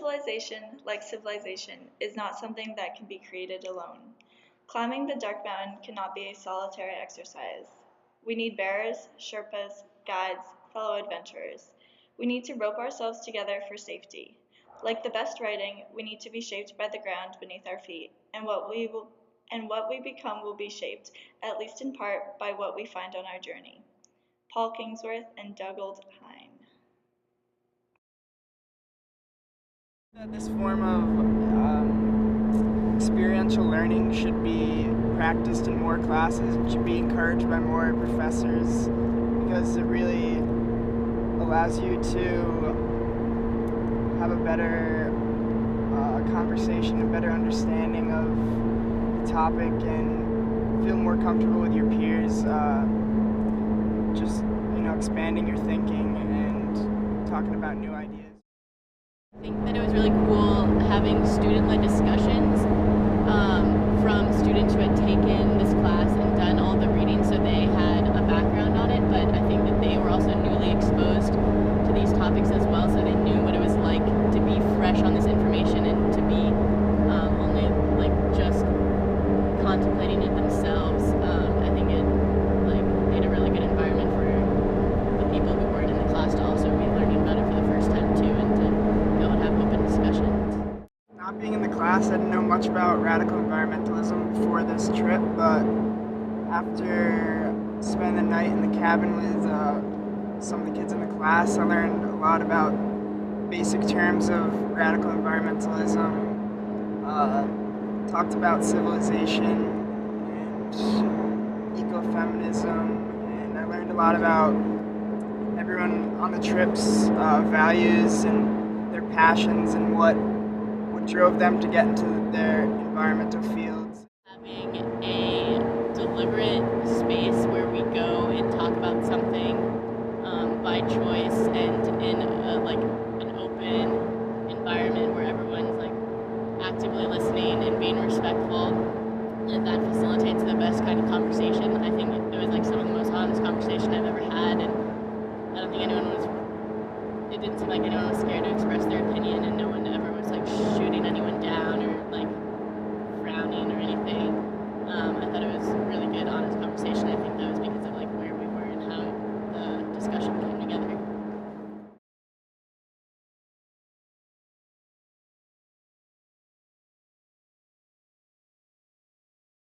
civilization, like civilization, is not something that can be created alone. Climbing the Dark Mountain cannot be a solitary exercise. We need bearers, Sherpas, guides, fellow adventurers. We need to rope ourselves together for safety. Like the best writing, we need to be shaped by the ground beneath our feet, and what we become will be shaped, at least in part, by what we find on our journey. Paul Kingsworth and Dougald Hine. This form of experiential learning should be practiced in more classes. It should be encouraged by more professors because it really allows you to have a better conversation, a better understanding of the topic, and feel more comfortable with your peers. Just expanding your thinking and talking about new ideas. I think that it was really cool having student-led discussions from students who had taken this class and done all the reading, so they had a background on it, but I think that they were also newly exposed to these topics as well, so they knew what it was like to be fresh on this information and to be only just contemplating it themselves. I think it made a really good environment for the people who weren't in the class to also be learning about it for the first time too, and to go and have open discussions. Not being in the class, I didn't know much about radical environmentalism before this trip, but after spending the night in the cabin with some of the kids in the class, I learned a lot about basic terms of radical environmentalism, talked about civilization and ecofeminism, and I learned a lot about everyone on the trip's values and their passions and what drove them to get into their environmental fields. Having a deliberate space where we go and talk about something by choice and in an open environment where everyone's actively listening and being respectful, and that facilitates the best kind of conversation. I think it was some of the most honest conversation I've ever had, and I don't think it didn't seem like anyone was scared to express their opinion, and no one ever was shooting anyone down or